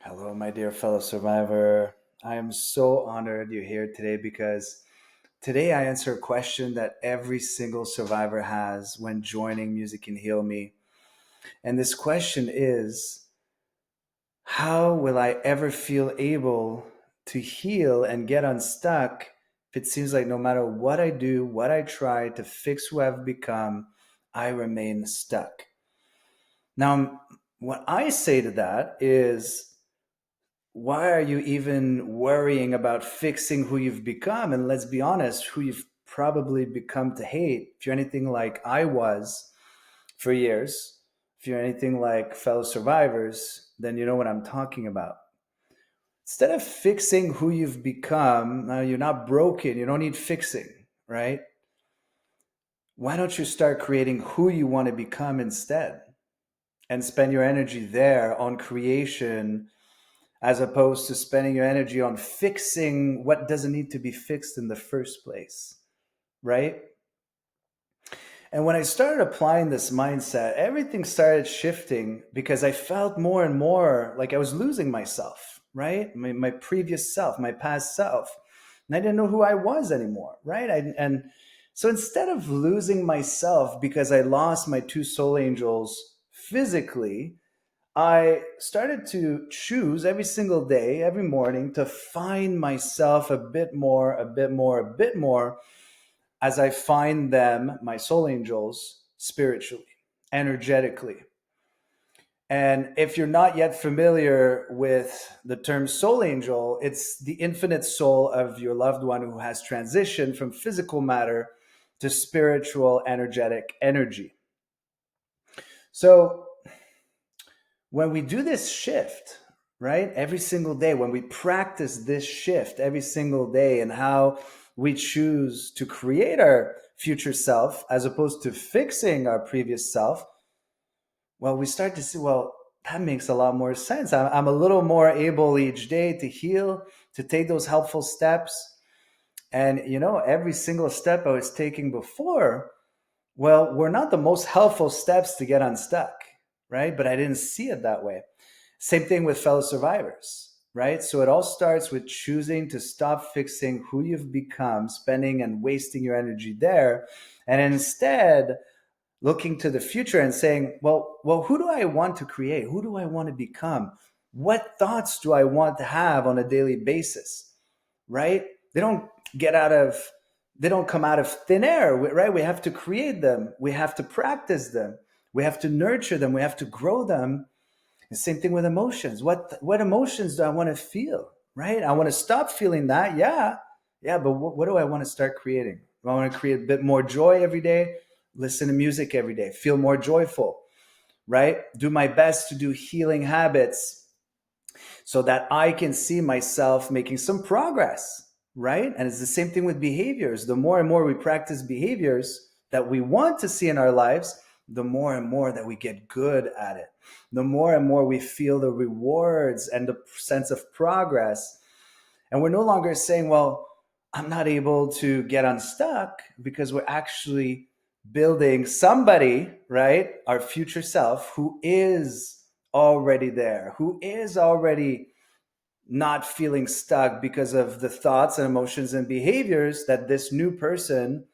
Hello, my dear fellow survivor. I am so honored you're here today because today I answer a question that every single survivor has when joining Music Can Heal Me. And this question is, how will I ever feel able to heal and get unstuck if it seems like no matter what I do, what I try to fix who I've become, I remain stuck? Now, what I say to that is, why are you even worrying about fixing who you've become? And let's be honest, who you've probably become to hate. If you're anything like I was for years, if you're anything like fellow survivors, then you know what I'm talking about. Instead of fixing who you've become, you're not broken, you don't need fixing, right? Why don't you start creating who you want to become instead and spend your energy there on creation as opposed to spending your energy on fixing what doesn't need to be fixed in the first place, right? And when I started applying this mindset, everything started shifting because I felt more and more like I was losing myself, right? My previous self, my past self. And I didn't know who I was anymore, right? And so instead of losing myself because I lost my two soul angels physically, I started to choose every single day, every morning, to find myself a bit more, a bit more, a bit more as I find them, my soul angels, spiritually, energetically. And if you're not yet familiar with the term soul angel, it's the infinite soul of your loved one who has transitioned from physical matter to spiritual, energetic energy. So when we do this shift, right, every single day, when we practice this shift every single day and how we choose to create our future self as opposed to fixing our previous self, well, we start to see, well, that makes a lot more sense. I'm a little more able each day to heal, to take those helpful steps. And, every single step I was taking before, well, were not the most helpful steps to get unstuck, right? But I didn't see it that way. Same thing with fellow survivors, right? So it all starts with choosing to stop fixing who you've become, spending and wasting your energy there, and instead looking to the future and saying, well, who do I want to create? Who do I want to become? What thoughts do I want to have on a daily basis, right? They don't get out of they don't come out of thin air, right? We have to create them. We have to practice them. We have to nurture them. We have to grow them. The same thing with emotions. What emotions do I want to feel, right? I want to stop feeling that. Yeah, but what do I want to start creating? Do I want to create a bit more joy every day? Listen to music every day. Feel more joyful, right? Do my best to do healing habits so that I can see myself making some progress, right? And it's the same thing with behaviors. The more and more we practice behaviors that we want to see in our lives, the more and more that we get good at it. The more and more we feel the rewards and the sense of progress. And we're no longer saying, well, I'm not able to get unstuck, because we're actually building somebody, right? Our future self who is already there, who is already not feeling stuck because of the thoughts and emotions and behaviors that this new person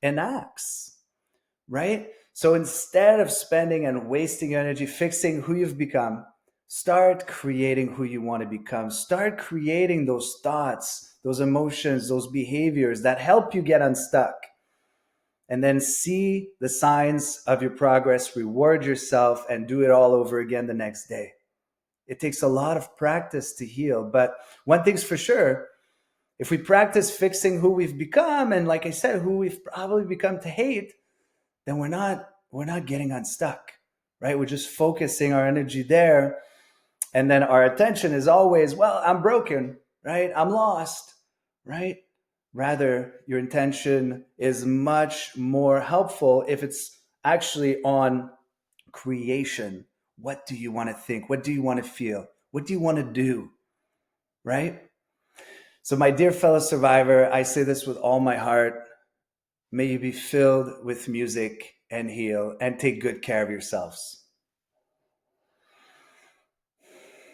enacts, right? So instead of spending and wasting energy fixing who you've become, start creating who you want to become. Start creating those thoughts, those emotions, those behaviors that help you get unstuck. And then see the signs of your progress, reward yourself, and do it all over again the next day. It takes a lot of practice to heal. But one thing's for sure, if we practice fixing who we've become, and like I said, who we've probably become to hate, then we're not getting unstuck, right? We're just focusing our energy there. And then our attention is always, well, I'm broken, right? I'm lost, right? Rather, your intention is much more helpful if it's actually on creation. What do you want to think? What do you want to feel? What do you want to do? Right? So, my dear fellow survivor, I say this with all my heart. May you be filled with music and heal and take good care of yourselves.